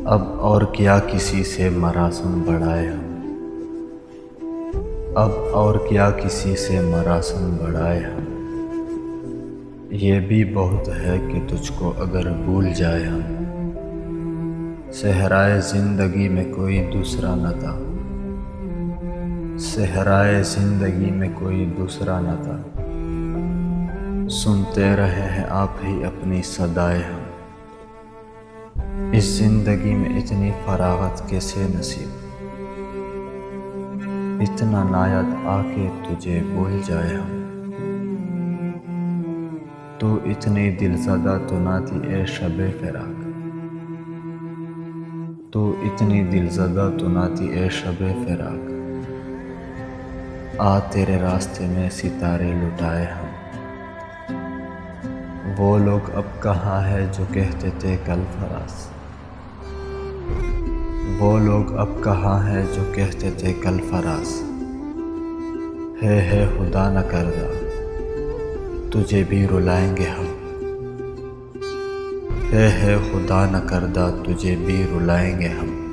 अब और क्या किसी से मरासम बढ़ाए हम। अब और क्या किसी से मरासम बढ़ाए हम। ये भी बहुत है कि तुझको अगर भूल जाए हम। सहराए ज़िंदगी में कोई दूसरा न था। सहराए ज़िंदगी में कोई दूसरा न था। सुनते रहे हैं आप ही अपनी सदाएं हम। इस ज़िंदगी में इतनी फरागत कैसे नसीब। इतना नायाद आके तुझे भूल जाए हम। तू इतनी दिलज़दा तो ना थी ए शबे फ़िराक। तू इतनी दिलज़दा तो ना थी ए शबे फ़िराक। आ तेरे रास्ते में सितारे लुटाए हम। वो लोग अब कहाँ है जो कहते थे कल फराज। वो लोग अब कहाँ है जो कहते थे कल फराज। है खुदा न करदा तुझे भी रुलाएंगे हम। है खुदा न करदा तुझे भी रुलाएंगे हम।